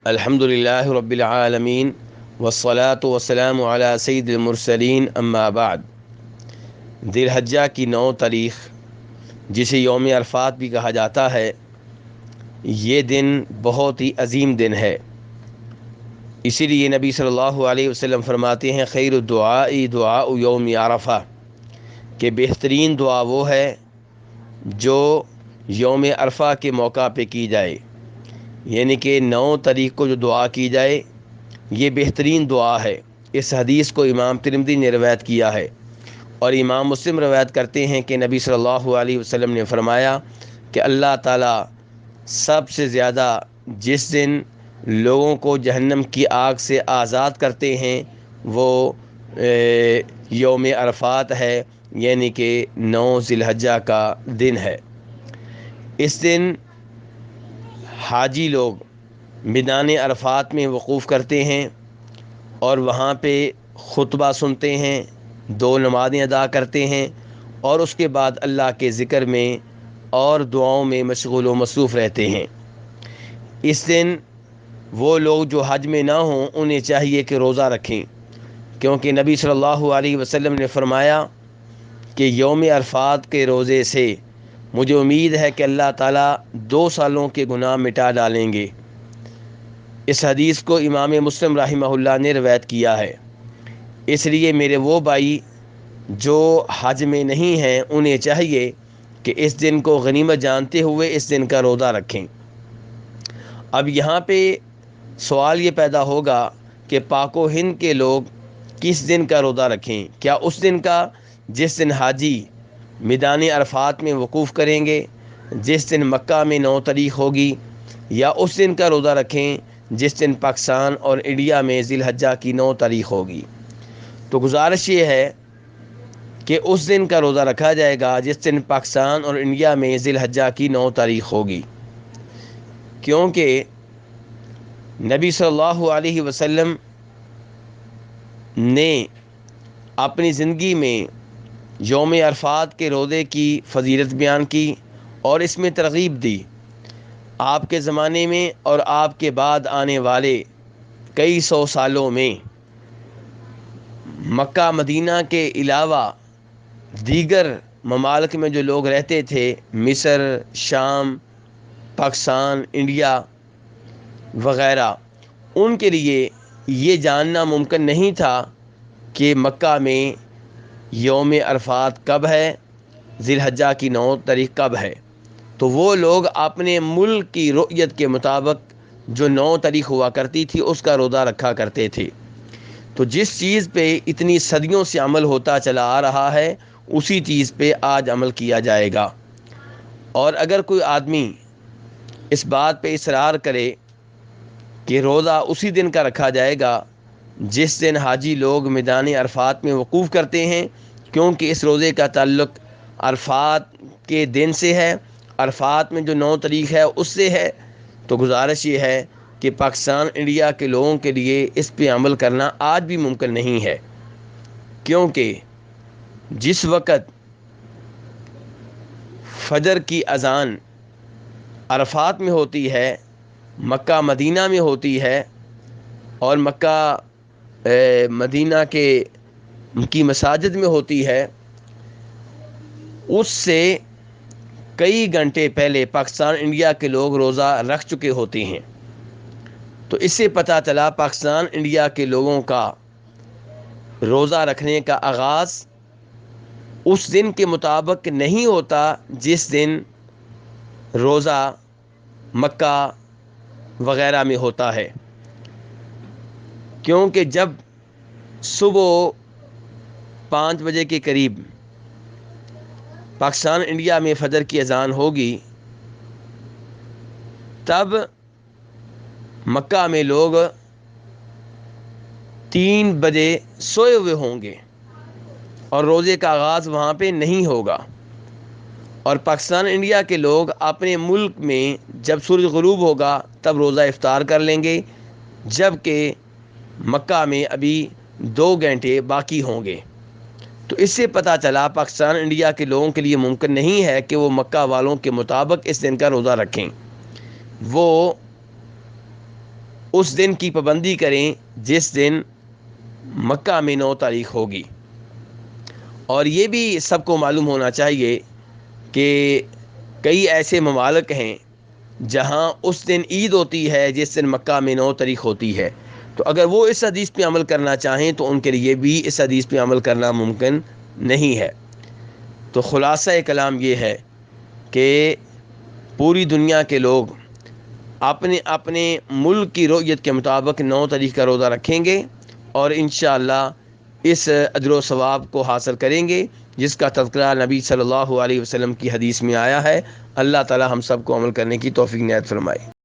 الحمدللہ رب العالمین والصلاة والسلام علی سید المرسلین اما بعد۔ ذی الحجہ کی 9 تاریخ، جسے یوم عرفات بھی کہا جاتا ہے، یہ دن بہت ہی عظیم دن ہے۔ اسی لیے نبی صلی اللہ علیہ وسلم فرماتے ہیں خیر الدعاء دعاء یوم عرفہ، کہ بہترین دعا وہ ہے جو یوم عرفہ کے موقع پہ کی جائے، یعنی کہ 9 تاریخ کو جو دعا کی جائے یہ بہترین دعا ہے۔ اس حدیث کو امام ترمذی نے روایت کیا ہے، اور امام مسلم روایت کرتے ہیں کہ نبی صلی اللہ علیہ وسلم نے فرمایا کہ اللہ تعالیٰ سب سے زیادہ جس دن لوگوں کو جہنم کی آگ سے آزاد کرتے ہیں وہ یوم عرفات ہے، یعنی کہ 9 ذی الحجہ کا دن ہے۔ اس دن حاجی لوگ میدان عرفات میں وقوف کرتے ہیں اور وہاں پہ خطبہ سنتے ہیں، 2 نمازیں ادا کرتے ہیں، اور اس کے بعد اللہ کے ذکر میں اور دعاؤں میں مشغول و مصروف رہتے ہیں۔ اس دن وہ لوگ جو حج میں نہ ہوں انہیں چاہیے کہ روزہ رکھیں، کیونکہ نبی صلی اللہ علیہ وسلم نے فرمایا کہ یوم عرفات کے روزے سے مجھے امید ہے کہ اللہ تعالیٰ 2 سالوں کے گناہ مٹا ڈالیں گے۔ اس حدیث کو امام مسلم رحمہ اللہ نے روایت کیا ہے۔ اس لیے میرے وہ بھائی جو حج میں نہیں ہیں انہیں چاہیے کہ اس دن کو غنیمت جانتے ہوئے اس دن کا روزہ رکھیں۔ اب یہاں پہ سوال یہ پیدا ہوگا کہ پاک و ہند کے لوگ کس دن کا روزہ رکھیں؟ کیا اس دن کا جس دن حاجی میدان عرفات میں وقوف کریں گے، جس دن مکہ میں 9 تاریخ ہوگی، یا اس دن کا روزہ رکھیں جس دن پاکستان اور انڈیا میں ذی الحجہ کی 9 تاریخ ہوگی؟ تو گزارش یہ ہے کہ اس دن کا روزہ رکھا جائے گا جس دن پاکستان اور انڈیا میں ذی الحجہ کی 9 تاریخ ہوگی، کیونکہ نبی صلی اللہ علیہ وسلم نے اپنی زندگی میں یوم عرفات کے روزے کی فضیلت بیان کی اور اس میں ترغیب دی۔ آپ کے زمانے میں اور آپ کے بعد آنے والے کئی 100 سالوں میں مکہ مدینہ کے علاوہ دیگر ممالک میں جو لوگ رہتے تھے، مصر، شام، پاکستان، انڈیا وغیرہ، ان کے لیے یہ جاننا ممکن نہیں تھا کہ مکہ میں یوم عرفات کب ہے، ذی الحجہ کی 9 تاریخ کب ہے۔ تو وہ لوگ اپنے ملک کی رؤیت کے مطابق جو 9 تاریخ ہوا کرتی تھی اس کا روزہ رکھا کرتے تھے۔ تو جس چیز پہ اتنی صدیوں سے عمل ہوتا چلا آ رہا ہے اسی چیز پہ آج عمل کیا جائے گا۔ اور اگر کوئی آدمی اس بات پہ اصرار کرے کہ روزہ اسی دن کا رکھا جائے گا جس دن حاجی لوگ میدان عرفات میں وقوف کرتے ہیں، کیونکہ اس روزے کا تعلق عرفات کے دن سے ہے، عرفات میں جو 9 تاریخ ہے اس سے ہے، تو گزارش یہ ہے کہ پاکستان انڈیا کے لوگوں کے لیے اس پہ عمل کرنا آج بھی ممکن نہیں ہے، کیونکہ جس وقت فجر کی اذان عرفات میں ہوتی ہے، مکہ مدینہ میں ہوتی ہے، اور مکہ مدینہ کی مساجد میں ہوتی ہے، اس سے کئی گھنٹے پہلے پاکستان انڈیا کے لوگ روزہ رکھ چکے ہوتے ہیں۔ تو اس سے پتہ چلا پاکستان انڈیا کے لوگوں کا روزہ رکھنے کا آغاز اس دن کے مطابق نہیں ہوتا جس دن روزہ مکہ وغیرہ میں ہوتا ہے، کیونکہ جب صبح 5 بجے کے قریب پاکستان انڈیا میں فجر کی اذان ہوگی تب مکہ میں لوگ 3 بجے سوئے ہوئے ہوں گے اور روزے کا آغاز وہاں پہ نہیں ہوگا، اور پاکستان انڈیا کے لوگ اپنے ملک میں جب سورج غروب ہوگا تب روزہ افطار کر لیں گے، جبکہ مکہ میں ابھی 2 گھنٹے باقی ہوں گے۔ تو اس سے پتہ چلا پاکستان انڈیا کے لوگوں کے لیے ممکن نہیں ہے کہ وہ مکہ والوں کے مطابق اس دن کا روزہ رکھیں، وہ اس دن کی پابندی کریں جس دن مکہ میں 9 تاریخ ہوگی۔ اور یہ بھی سب کو معلوم ہونا چاہیے کہ کئی ایسے ممالک ہیں جہاں اس دن عید ہوتی ہے جس دن مکہ میں 9 تاریخ ہوتی ہے، تو اگر وہ اس حدیث پہ عمل کرنا چاہیں تو ان کے لیے بھی اس حدیث پہ عمل کرنا ممکن نہیں ہے۔ تو خلاصہ کلام یہ ہے کہ پوری دنیا کے لوگ اپنے اپنے ملک کی رؤیت کے مطابق 9 تاریخ کا روزہ رکھیں گے اور انشاءاللہ اس اجر و ثواب کو حاصل کریں گے جس کا تذکرہ نبی صلی اللہ علیہ وسلم کی حدیث میں آیا ہے۔ اللہ تعالی ہم سب کو عمل کرنے کی توفیق عنایت فرمائے۔